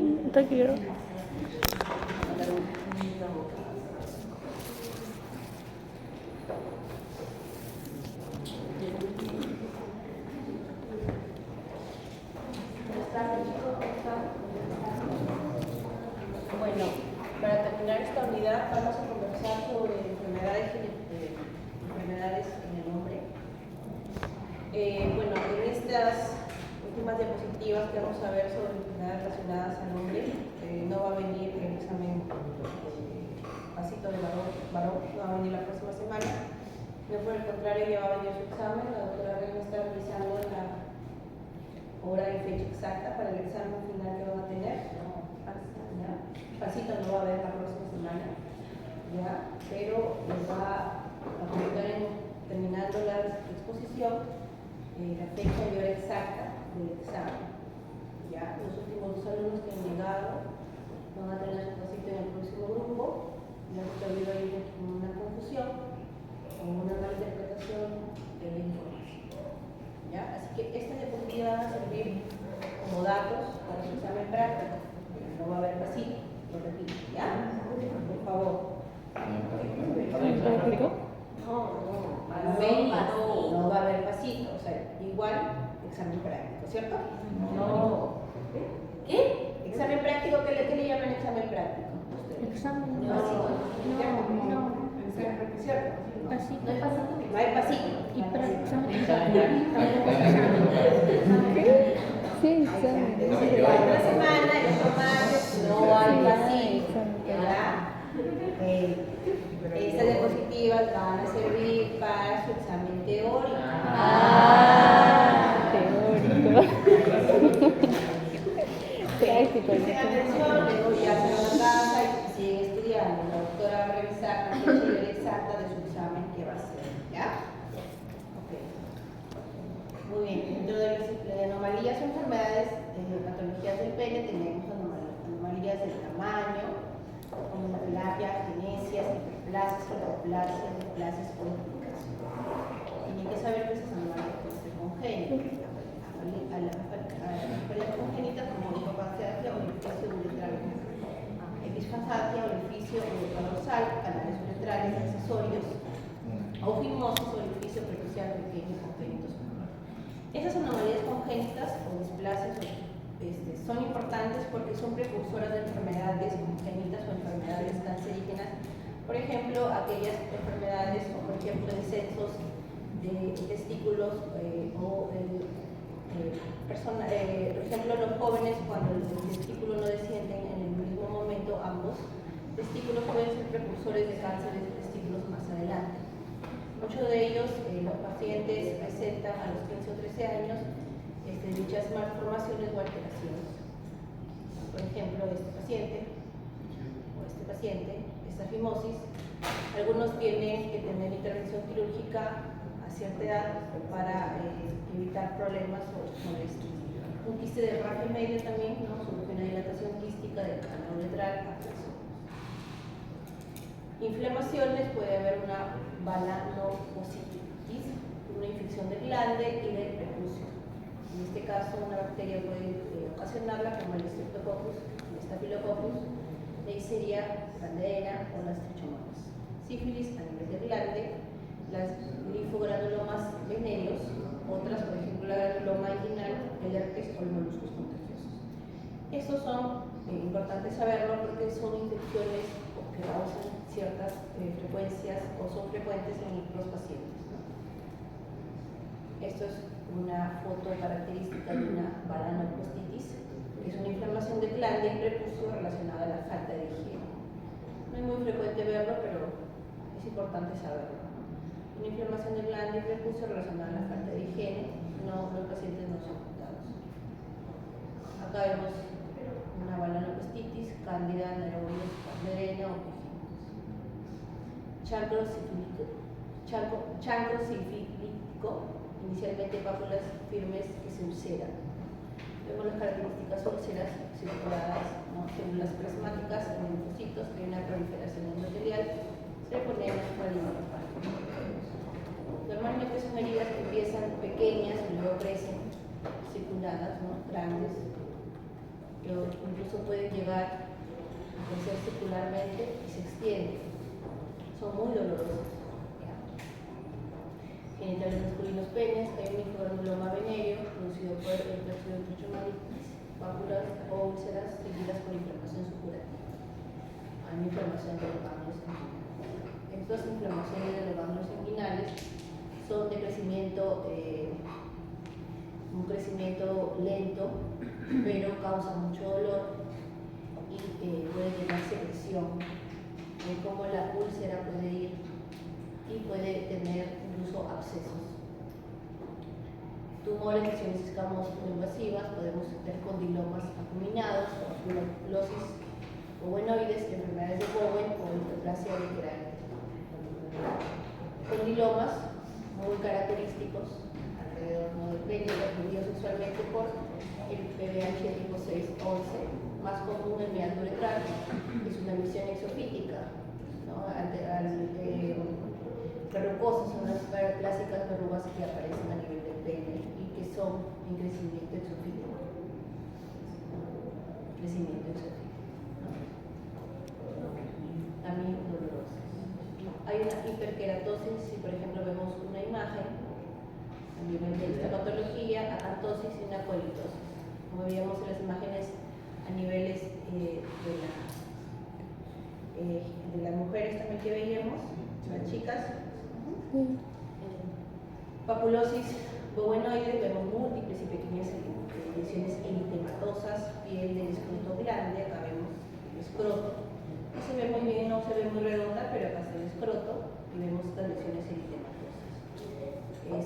Te quiero. Bueno, para terminar esta unidad vamos a conversar sobre enfermedades en el hombre. Bueno, en estas últimas diapositivas que vamos a ver sobre enfermedades relacionadas al hombre, no va a venir el examen pasito de varón, no va a venir la próxima semana. No, por el contrario, ya va a venir su examen. La doctora Reina está revisando la hora y fecha exacta para el examen final que van a tener. ¿Ya? Pasito no va a haber la próxima semana, ¿ya? Pero les va a comentar terminando la exposición la fecha y hora exacta del examen. ¿Ya? Los últimos dos alumnos que han llegado van a tener su pasito en el próximo grupo. Ya se ha habido ahí una confusión o una mala interpretación de la información. ¿Ya? Así que estas diapositivas van a servir como datos para su examen práctico. No va a haber pasito, lo repito, ¿ya? Por favor. ¿Práctico? No va a haber pasito, o sea, igual examen práctico, ¿cierto? No. ¿Qué? ¿Examen práctico? ¿Qué le llaman examen práctico? Examen. Pasito. No. ¿Cierto? Pasito. No hay pasito. Y para examen. ¿Qué? Sí, examen. Otra semana, el otro martes, no hay pasito. ¿Ya? Estas diapositivas van a servir para su examen teórico. Teórico. Práctico. Presten atención, luego ya se van a casa y siguen estudiando. La doctora va a revisar la fecha y hora exacta de su examen que va a hacer. ¿Ya? Ok. Muy bien. Dentro de las anomalías o enfermedades, patologías del pene, tenemos anomalías del tamaño, como la tilapia, genesias, hiperplasias, hipoplasias, displasias o duplicación. Tienen que saber que esas anomalías pueden ser congénitas. A la diferencia congénita como discapacidad o orificio uretral, episfasatia, orificio dorsal, canales uretrales, accesorios, o fimosis o orificio prepucial pequeño congénitos. Esas anomalías congénitas o displasias son importantes porque son precursoras de enfermedades congénitas o enfermedades cancerígenas. Por ejemplo, aquellas enfermedades o por ejemplo descensos de testículos por ejemplo, los jóvenes cuando el testículo no descienden en el mismo momento, ambos testículos pueden ser precursores de cánceres de testículos más adelante. Muchos de ellos, los pacientes presentan a los 15 o 13 años dichas malformaciones o alteraciones. Por ejemplo, este paciente, esta fimosis, algunos tienen que tener intervención quirúrgica a cierta edad para evitar problemas o molestias. Un quiste de raje medio también, ¿no? Surge una dilatación quística del canal uretral. Inflamaciones, puede haber una balanopostititis, una infección del glande y del prepucio. En este caso, una bacteria puede ocasionarla, como el Streptococcus, el Staphylococcus, Neisseria, Grandena o las trichomonas. Sífilis a nivel del glande, las linfogranulomas venéreos, otras, por ejemplo, la granuloma inguinal, el herpes o los moluscos contagiosos. Estos son importantes saberlo porque son infecciones que causan ciertas frecuencias o son frecuentes en los pacientes, ¿no? Esto es una foto característica de una balanopostititis, que es una inflamación del glande y prepucio relacionada a la falta de higiene. No es muy frecuente verlo, pero es importante saberlo. Una inflamación del glande y prepucio relacionada a la falta de higiene, los pacientes no son contados. Acá vemos una balanopostititis, cándida, nairobios, plasmodium o chancro sifilítico, inicialmente pápulas firmes que se ulceran. Vemos las características úlceras circuladas, ¿no? Células plasmáticas, linfocitos, que hay una proliferación endotelial, treponemas, malignos. Normalmente son heridas que empiezan pequeñas y luego crecen, circuladas, ¿no? Grandes, incluso incluso pueden llegar a crecer circularmente y se extienden. Son muy dolorosos. ¿Ya? Genitales masculinos penes, hay un microanuloma venéreo producido por el plexo de trachomanitis, pápulas o úlceras seguidas por inflamación supurativa. Hay una inflamación de los ganglios inguinales. Estas inflamaciones de los ganglios inguinales son de crecimiento, un crecimiento lento, pero causa mucho dolor y puede tener secreción. Como la úlcera puede ir y puede tener incluso abscesos. Tumores, lesiones escamosas o invasivas, podemos tener condilomas acuminados, papulosis owenoides, enfermedades de Bowen o hiperplasia visceral. Condilomas muy característicos alrededor del pene, confundidos sexualmente por el PBH tipo 6-11, más común en meandro uretral, es una lesión exofítica, ¿no? Verrucosas son las clásicas verrugas que aparecen a nivel del pene y que son en crecimiento exofítico. Crecimiento exofítico, ¿no? También dolorosas. Hay una hiperkeratosis, si por ejemplo vemos una imagen a nivel de esta patología, acantosis y una colitosis. Como veíamos en las imágenes a niveles de las mujeres también que veíamos, las chicas. Papulosis bovenoide, vemos múltiples y pequeñas lesiones eritematosas, piel del escroto grande, acá vemos el escroto. No se ve muy bien, no se ve muy redonda, pero acá está el escroto y vemos estas lesiones eritematosas.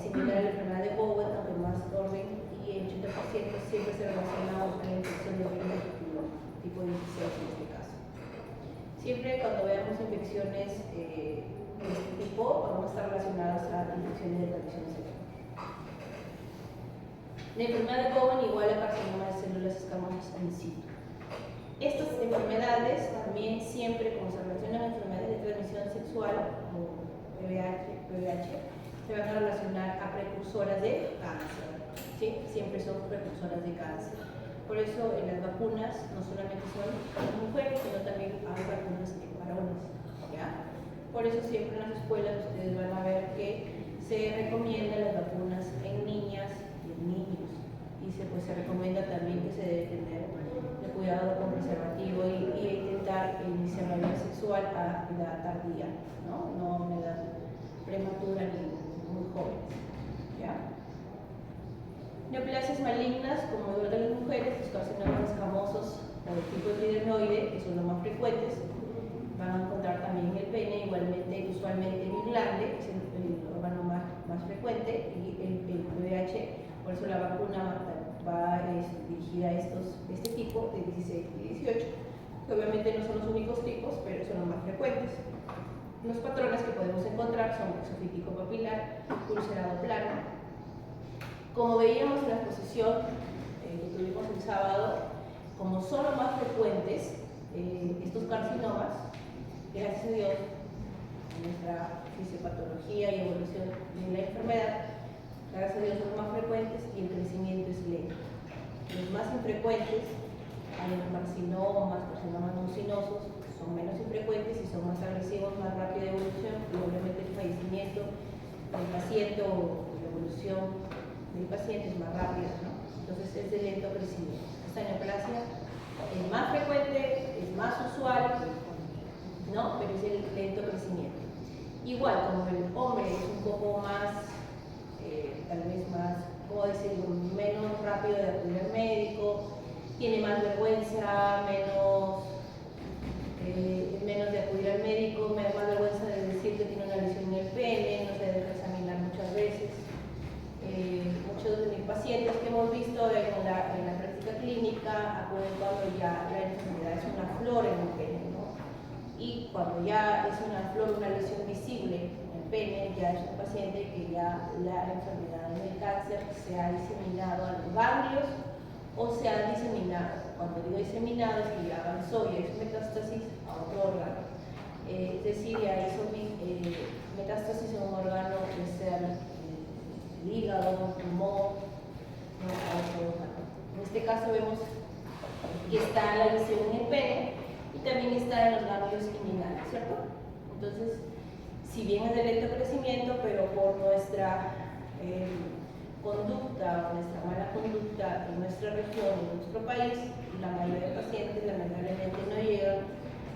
Similar a la enfermedad de Bowen, aunque más orden y en 80% siempre se relaciona con la infección de virus tipo 16 en este caso. Siempre cuando veamos infecciones de este tipo, vamos a estar relacionadas a infecciones de transmisión sexual. La enfermedad de Bowen igual a carcinoma de células escamosas in situ. Estas enfermedades también siempre, como se relacionan a enfermedades de transmisión sexual o PVH, se van a relacionar a precursoras de cáncer. ¿Sí? Siempre son precursoras de cáncer. Por eso en las vacunas no solamente son para mujeres, sino también hay vacunas en varones. ¿Ya? Por eso siempre en las escuelas ustedes van a ver que se recomiendan las vacunas en niñas y en niños. Y se recomienda también que se debe tener de cuidado con preservativo y intentar iniciar la vida sexual a edad tardía, no a una edad prematura ni muy joven. ¿Ya? Neoplasias malignas, como igual de las mujeres, los carcinomas escamosos o de tipo epidermoide, que son los más frecuentes, van a encontrar también en el pene, igualmente, usualmente en el glande, que es el órgano más frecuente, y el VIH, por eso la vacuna va dirigida a este tipo de 16 y 18, que obviamente no son los únicos tipos, pero son los más frecuentes. Los patrones que podemos encontrar son exofítico papilar, ulcerado plano. Como veíamos en la exposición que tuvimos el sábado, como son los más frecuentes, estos carcinomas, gracias a Dios, en nuestra fisiopatología y evolución de la enfermedad, gracias a Dios son los más frecuentes y el crecimiento es lento. Los más infrecuentes, carcinomas mucinosos, son menos infrecuentes y son más agresivos, más rápido de evolución, y obviamente el fallecimiento del paciente o la evolución del paciente es más rápida, ¿no? Entonces es de lento crecimiento. Esta neoplasia es más frecuente, es más usual, ¿no? Pero es el lento crecimiento. Igual, como el hombre es un poco más, tal vez más, ¿cómo decirlo?, menos rápido de acudir al médico, tiene más vergüenza, menos de acudir al médico, más vergüenza de decir que tiene una lesión en el pene, no se deja examinar muchas veces. Muchos de mis pacientes que hemos visto en la práctica clínica acuden cuando ya la enfermedad es una flor en el pene, ¿no? Y cuando ya es una flor, una lesión visible en el pene, ya es un paciente que ya la enfermedad del cáncer se ha diseminado a los ganglios o se ha diseminado. Cuando digo diseminado es que ya avanzó, ya hizo metástasis a otro órgano. Es decir, ya hizo metástasis en un órgano que sea el hígado, el pulmón, no, a otro órgano. En este caso vemos que está la lesión en el pene y también está en los labios inguinales, ¿cierto? Entonces, si bien es de lento crecimiento, pero por nuestra conducta o nuestra mala conducta en nuestra región, en nuestro país, la mayoría de pacientes lamentablemente no llegan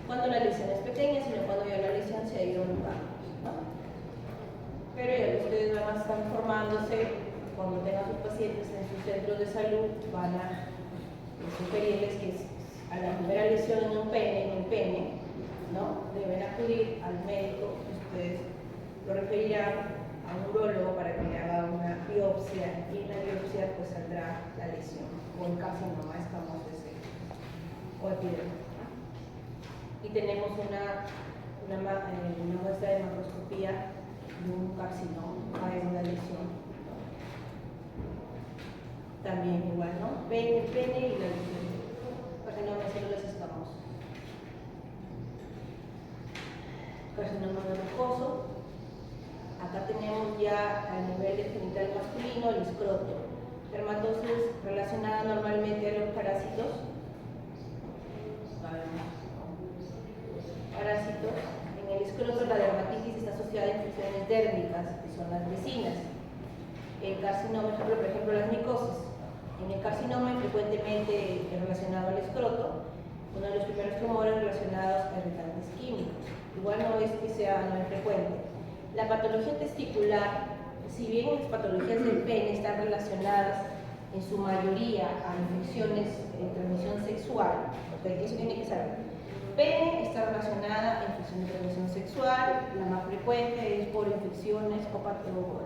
cuando la lesión es pequeña, sino cuando ya la lesión se ha ido notando, ¿no? Pero ya que ustedes van a estar formándose, cuando tengan sus pacientes en sus centros de salud, van a sugerirles que a la primera lesión en el pene, ¿no? Deben acudir al médico, que ustedes lo referirán a un urólogo para que le haga una biopsia, y en la biopsia pues saldrá la lesión o el carcinoma escamoso o epidérmico. Y tenemos una muestra de macroscopía de un carcinoma, de una lesión. También igual, ¿no? Pene y la lesión, carcinoma de células escamosas. Carcinoma verrucoso. Acá tenemos ya a nivel del genital masculino el escroto. Dermatosis relacionada normalmente a los parásitos. Parásitos. En el escroto la dermatitis está asociada a infecciones dérmicas, que son las vecinas. El carcinoma, por ejemplo, las micosis. En el carcinoma, frecuentemente relacionado al escroto, uno de los primeros tumores relacionados a irritantes químicos. Igual no es que sea no es frecuente. La patología testicular, si bien las patologías del pene están relacionadas en su mayoría a infecciones de transmisión sexual, ¿okay? Eso tiene que saber. Pene está relacionada a infecciones de transmisión sexual, la más frecuente es por infecciones o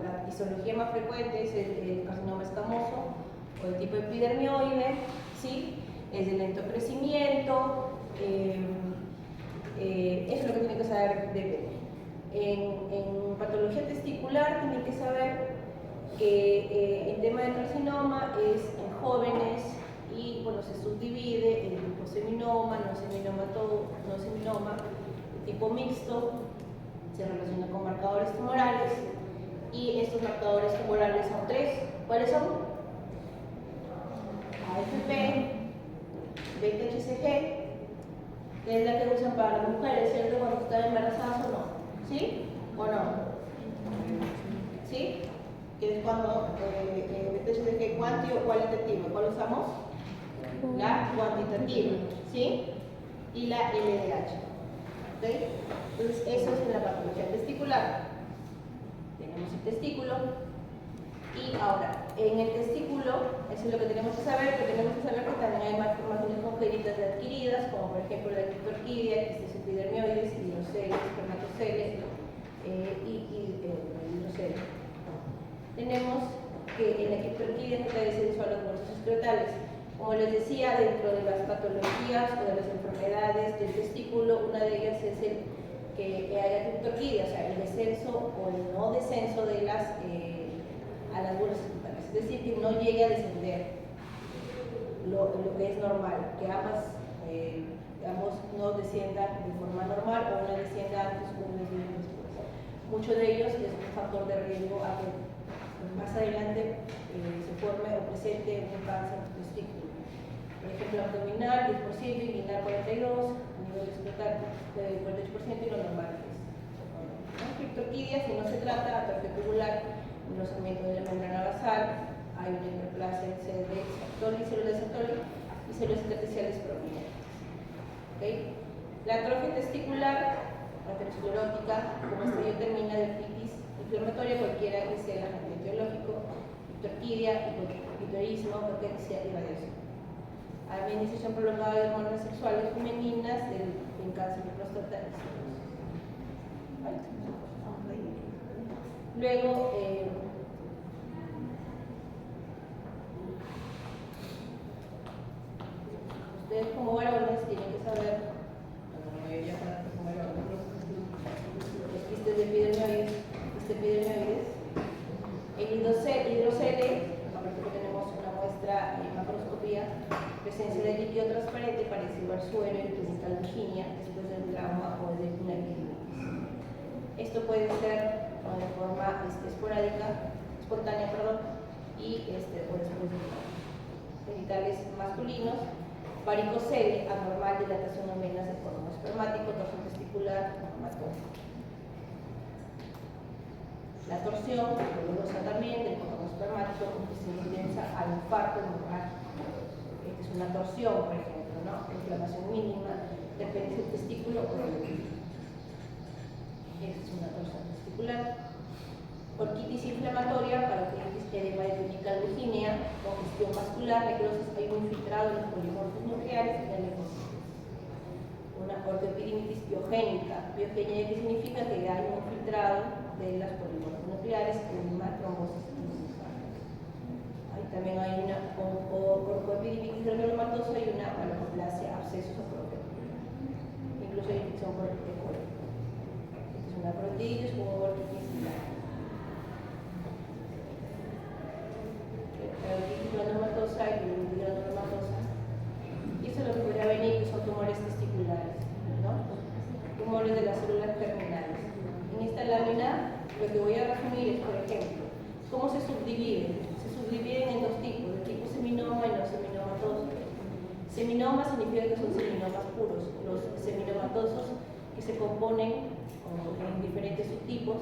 la histología más frecuente es el carcinoma escamoso o el tipo epidermioide, ¿sí? Es de lento crecimiento, eso es lo que tiene que saber de pene. En patología testicular tienen que saber que el tema del carcinoma es en jóvenes y bueno, se subdivide en tipo seminoma, no seminoma, tipo mixto, se relaciona con marcadores tumorales y estos marcadores tumorales son tres. ¿Cuáles son? AFP, beta-HCG, que es la que usan para las mujeres, ¿cierto? Cuando están embarazadas o no. ¿Sí? ¿O no? ¿Sí? Que es cuando beta-HCG cuanti o cualitativa. ¿Cuál usamos? La cuantitativa. ¿Sí? Y la LDH. ¿Ok? Entonces, eso es en la patología testicular. Tenemos el testículo. Y ahora, en el testículo, eso es lo que tenemos que saber, pero tenemos que saber que también hay malformaciones congénitas adquiridas, como por ejemplo la criptorquidia, quistes epidermioides, hidroceles, espermatoceles y hidroceles. Tenemos que en la criptorquidia se trae descenso a los huesos escrotales. Como les decía, dentro de las patologías o de las enfermedades del testículo, una de ellas es el que haya criptorquidia, o sea, el descenso o el no descenso de a las bolas escrotales, es decir, que no llegue a descender lo que es normal, que ambos no desciendan de forma normal o una descienda antes o una descienda después. Muchos de ellos es un factor de riesgo a que más adelante se forme o presente un cáncer de testículo. Por ejemplo, abdominal 10%, inguinal 42%, a nivel escrotal 48% y lo normal es. Criptorquidia, si no se trata, atrofia tubular, engrosamiento de la membrana basal, hay una hiperplasia de Sertoli, células de Sertoli y células intersticiales prominentes. ¿Okay? La atrofia testicular, aterosclerótica, como esto termina de otitis inflamatoria, cualquiera que sea el agente etiológico, criptorquidia, hipotiroidismo, urgencia y radiación. Administración prolongada de hormonas sexuales femeninas del cáncer de próstata y cirrosis. ¿Vale? Luego, ustedes como varones tienen que saber, la mayoría como varones, los quistes epidermioides, el hidrocele, aparte que tenemos una muestra en macroscopía, presencia de líquido transparente parecido al suero y genital virginia después del trauma o de una epidemitis. Esto puede ser de forma espontánea, y o después de genitales masculinos varicocele, anormal, dilatación en venas del cordón espermático, torsión testicular, hematomas. La torsión, dolorosa también, del cordón espermático, que se intensa al infarto hemorrágico. Esta es una torsión, por ejemplo, ¿no? Inflamación mínima, depende del testículo o del oído. Esta es una torsión testicular. Orquitis inflamatoria, parotiditis, edema de túnica albuginea, congestión vascular, necrosis, hay un infiltrado en los polimorfos nucleares y la leucocitis. Una ortoepidimitis biogénica. Biogénica, que significa que hay un infiltrado de las polimorfos nucleares, edema, trombosis y linfomas. Ahí también hay una ortoepidimitis granulomatosa y una maloplasia, abscesos o proteínas. Incluso hay infección por el coli. Esta es una protitis con un orquitis granulomatosa y periodontitis granulomatosa. Y eso es lo que podría venir, que son tumores testiculares, ¿no? Tumores de las células terminales. En esta lámina, lo que voy a resumir es, por ejemplo, cómo se subdividen. Se subdividen en dos tipos, el tipo seminoma y los seminomatosos. Seminoma significa que son seminomas puros. Los seminomatosos que se componen en diferentes subtipos,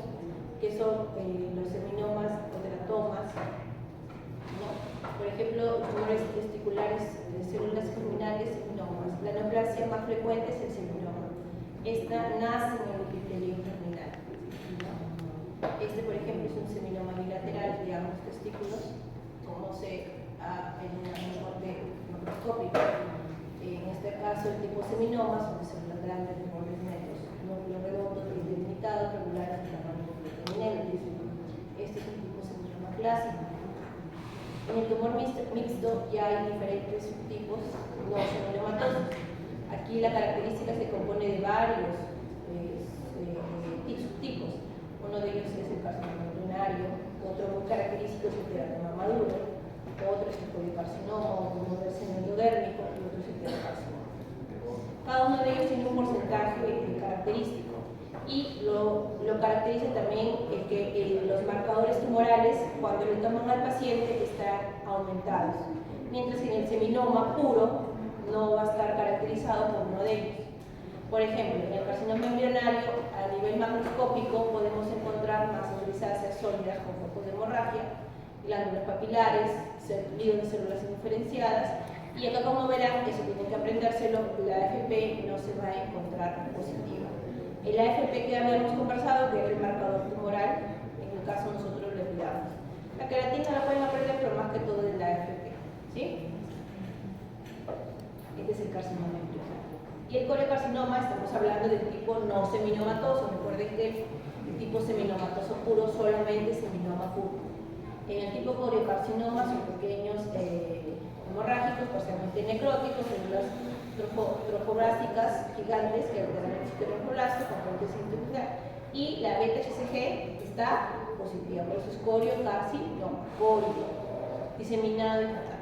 que son los seminomas o teratomas, ¿no? Por ejemplo, tumores testiculares de células germinales, seminomas. La neoplasia más frecuente es el seminoma. Esta nace en el epitelio germinal, ¿no? Este, por ejemplo, es un seminoma bilateral de ambos testículos, como se en una corte macroscópica. En este caso, el tipo seminoma son células grandes de bordes netos, núcleo redondo, delimitado, regulares, de tamaño prominente. Este es un tipo seminoma clásico. En el tumor mixto ya hay diferentes subtipos no seminomatosos. Aquí la característica se compone de varios subtipos. Uno de ellos es el carcinoma urinario, otro muy característico es el teratoma maduro, otro es el poliocarcinoma, uno del seno endodérmico y otro es el teratoma. Cada uno de ellos tiene un porcentaje característico. Y lo caracteriza también que los marcadores tumorales, cuando le toman al paciente, están aumentados, mientras que en el seminoma puro no va a estar caracterizado por uno de ellos. Por ejemplo, en el carcinoma embrionario, a nivel macroscópico, podemos encontrar masas grisáceas sólidas con focos de hemorragia, glándulas papilares, líos de células indiferenciadas, y acá, como verán, eso tienen que aprendérselo, la AFP no se va a encontrar positiva. El AFP que habíamos conversado, que era el marcador tumoral, en el caso nosotros lo olvidamos. La queratina la pueden aprender, pero más que todo es la AFP, ¿sí? Este es el carcinoma embrionario. Y el coleocarcinoma, estamos hablando del tipo no seminomatoso. Recuerden que el tipo seminomatoso puro solamente es seminoma puro. En el tipo coleocarcinoma son pequeños hemorrágicos, parcialmente necróticos, células trofoblásticas gigantes que alteran el sistema hemorrágico con fuente sintomática, y la beta-HCG está positiva, por eso es coriocarcinoma, diseminado y fatal.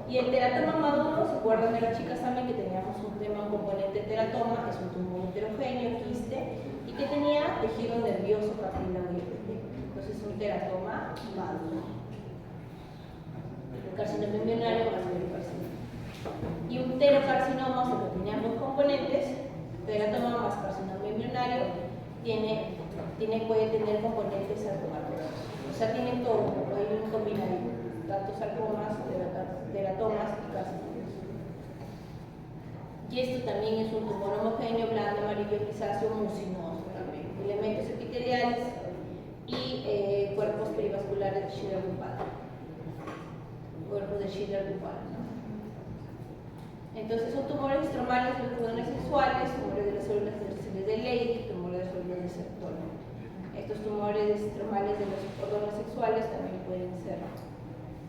Y el teratoma maduro, ¿se acuerdan de las chicas también que teníamos un tema, un componente teratoma, que es un tumor heterogéneo, quiste, y que tenía tejido nervioso papilar y epitelio? Entonces es un teratoma maduro. El carcinoma embrionario más el carcinoma. Y un pterocarcinoma, o sea, que tenían dos componentes, teratoma más carcinoma embrionario, puede tener componentes sarcomáticos. O sea, tienen todo, hay un combinado, tanto sarcomas, teratomas y carcinomas. Y esto también es un tumor homogéneo, blando, amarillo, grisáceo, mucinoso también. Elementos epiteliales y cuerpos perivasculares de Schiller-Lupal. Cuerpos de Schiller-Lupal, ¿no? Entonces son tumores estromales de los cordones sexuales, tumores de las células terciarias de Leydig, tumores de las células de Sertoli. Estos tumores estromales de los cordones sexuales también pueden ser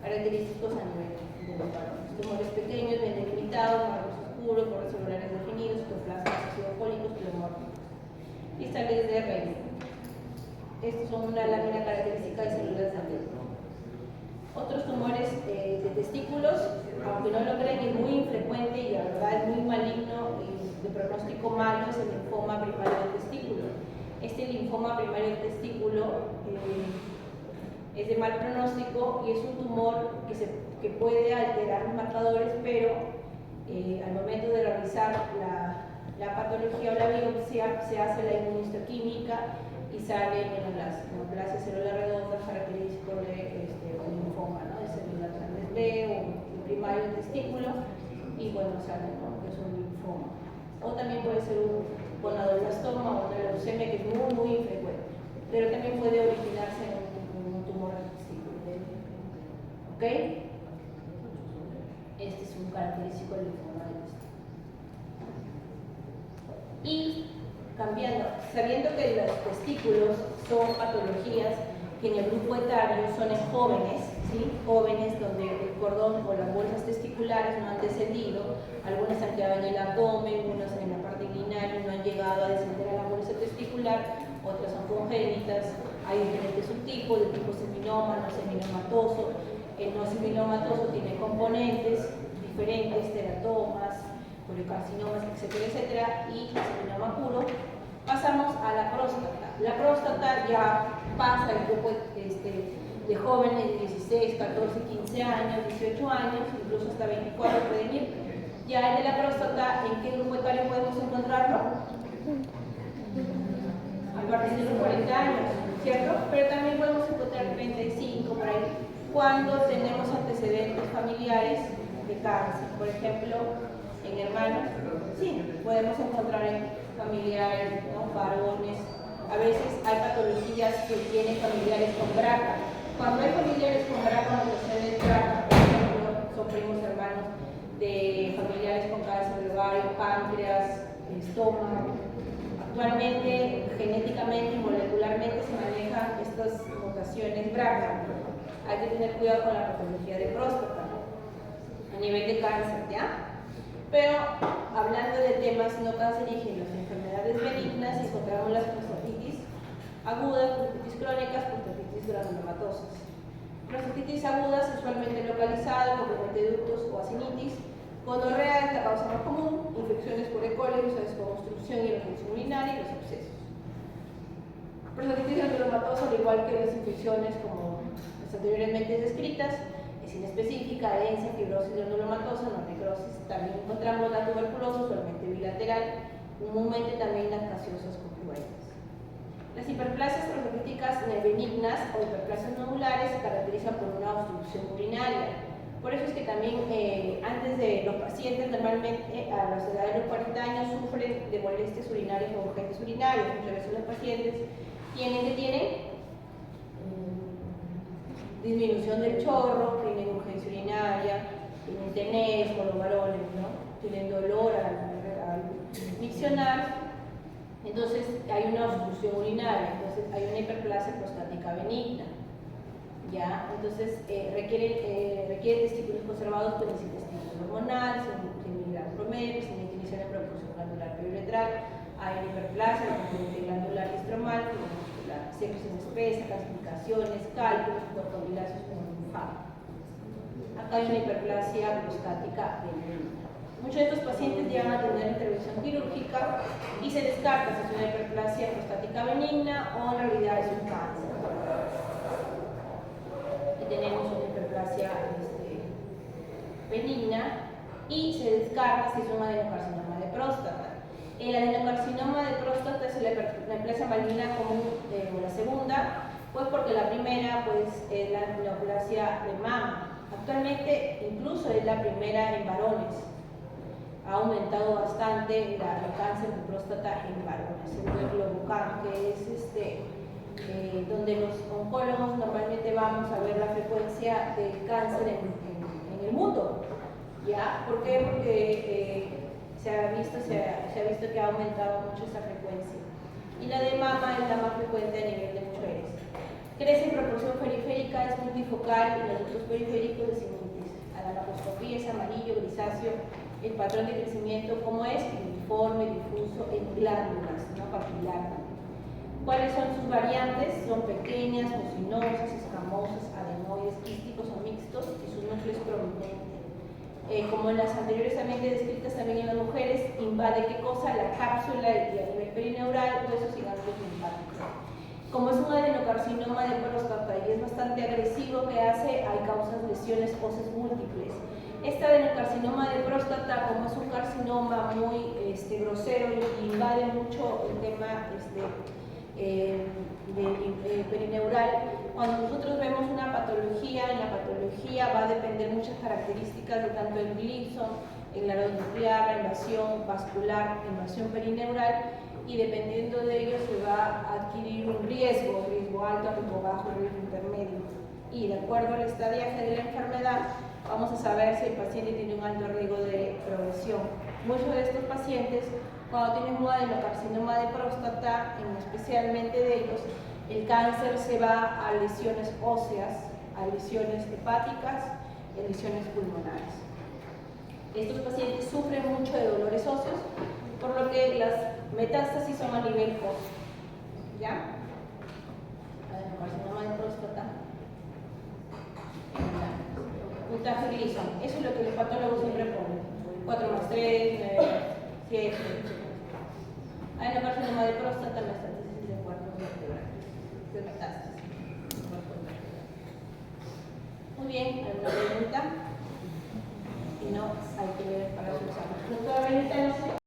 característicos a nivel de los varones. Tumores pequeños, bien delimitados, marcos oscuros, bordes celulares definidos, citoplasmas acidofólicos, pleomórficos. Cristales de Rayleigh. Estos son una lámina característica de células de Rayleigh. Otros tumores de testículos, aunque no lo creen, es muy infrecuente y la verdad es muy maligno y de pronóstico malo, es el linfoma primario del testículo. Este linfoma primario del testículo es de mal pronóstico y es un tumor que que puede alterar los marcadores, pero al momento de realizar la patología o la biopsia se hace la inmunistoquímica y sale la neoplasia celular redonda característico de un linfoma, ¿no? De células grandes B o el primario del testículo, y bueno, sale, ¿no? Que es un linfoma. O también puede ser un gonadoblastoma o una leucemia, que es muy, muy infrecuente, pero también puede originarse en un tumor del testículo. ¿Ok? Este es un característico del linfoma del testículo. Y cambiando, sabiendo que los testículos son patologías que en el grupo etario son en jóvenes, ¿sí? Jóvenes donde el cordón o las bolsas testiculares no han descendido, algunas han quedado en el abdomen, unas en la parte inguinal y no han llegado a descender a la bolsa testicular, otras son congénitas, hay diferentes subtipos, de tipo seminoma, no seminомatoso. El no seminомatoso tiene componentes diferentes, teratomas, choliocarcinomas, etcétera, etcétera, y el seminoma puro. Pasamos a la próstata. La próstata ya pasa el grupo de jóvenes de 16, 14, 15 años, 18 años, incluso hasta 24 pueden ir. Ya el de la próstata, ¿en qué grupo etario podemos encontrarlo? A partir de los 40 años, ¿cierto? Pero también podemos encontrar 35 por ahí, cuando tenemos antecedentes familiares de cáncer. Por ejemplo, en hermanos, sí, podemos encontrar en familiares, ¿no? Varones. A veces hay patologías que tienen familiares con BRCA. Cuando hay familiares con BRCA, no procede de BRCA, por ejemplo, son primos hermanos de familiares con cáncer de ovario, páncreas, estómago. Actualmente, genéticamente y molecularmente se manejan estas mutaciones BRCA. Hay que tener cuidado con la patología de próstata, ¿no? A nivel de cáncer, ¿ya? Pero hablando de temas no cancerígenos, enfermedades benignas, encontramos las prostatitis agudas, prostatitis crónicas, prostatitis granulomatosas. Prostatitis agudas usualmente localizada, complemento de ductos o acinitis. Gonorrea es la causa más común, infecciones por E. coli, con obstrucción y retención urinaria y los abscesos. Prostatitis granulomatosa, al igual que las infecciones como las anteriormente descritas, es inespecífica, herencia, fibrosis granulomatosa, no necrosis. También encontramos la tuberculosis, usualmente bilateral, comúnmente también las gaseosas concurrentes. Las hiperplasias prostatíticas benignas o hiperplasias nodulares se caracterizan por una obstrucción urinaria. Por eso es que también antes de los pacientes, normalmente a la edad de los 40 años, sufren de molestias urinarias o urgencias urinarias. Muchas veces los pacientes tienen disminución del chorro, tienen urgencia urinaria, tienen tenés con los varones, ¿no? Tienen dolor al miccionar. Entonces hay una obstrucción urinaria, entonces hay una hiperplasia prostática benigna. ¿Ya? Entonces requiere testículos conservados con ese testículo hormonal, sin miligramos promedio, sin definición de proporción glandular periuretral. Hay una hiperplasia, la componente glandular y estromal, secreción espesa, calcificaciones, cálculos, portobiláceos como linfoma. Acá hay una hiperplasia prostática benigna. Muchos de estos pacientes llegan a tener intervención quirúrgica y se descarta si es una hiperplasia prostática benigna o en realidad es un cáncer. Tenemos una hiperplasia benigna y se descarta si es un adenocarcinoma de próstata. El adenocarcinoma de próstata es la hiperplasia maligna común o la segunda, pues porque la primera pues, es la neoplasia de mama. Actualmente incluso es la primera en varones. Ha aumentado bastante el cáncer de próstata en varones. El Globocan, que es donde los oncólogos normalmente vamos a ver la frecuencia de cáncer en el mundo. ¿Ya? ¿Por qué? Porque se ha visto que ha aumentado mucho esa frecuencia. Y la de mama es la más frecuente a nivel de mujeres. Crece en proporción periférica, es multifocal y los ductos periféricos de sinusitis. A la laparoscopía es amarillo, grisáceo. El patrón de crecimiento, como es, uniforme, difuso, en glándulas, no papilar. ¿Cuáles son sus variantes? Son pequeñas, mucinosas, escamosas, adenoides, quísticos o mixtos y su núcleo es prominente. Como en las anteriormente descritas también en las mujeres, invade ¿qué cosa? La cápsula y a nivel perineural, huesos y ganglios linfáticos. Como es un adenocarcinoma de próstata y es bastante agresivo que hace, hay causas lesiones óseas múltiples. Este adenocarcinoma de próstata, como es un carcinoma muy grosero y invade mucho el tema perineural, cuando nosotros vemos una patología, en la patología va a depender muchas características de tanto el glipso, el grado nuclear, la invasión vascular, la invasión perineural, y dependiendo de ello se va a adquirir un riesgo alto, riesgo bajo, riesgo intermedio. Y de acuerdo al estadiaje de la enfermedad, vamos a saber si el paciente tiene un alto riesgo de progresión. Muchos de estos pacientes, cuando tienen un adenocarcinoma de próstata, especialmente de ellos, el cáncer se va a lesiones óseas, a lesiones hepáticas y a lesiones pulmonares. Estos pacientes sufren mucho de dolores óseos, por lo que las metástasis son a nivel óseo. ¿Ya? Adenocarcinoma de próstata. Puntaje Gleason. Eso es lo que los patólogos siempre ponen. 4 más 3, 9, 7. Adenocarcinoma de próstata, metástasis de cuartos vertebrales. De metástasis. Muy bien.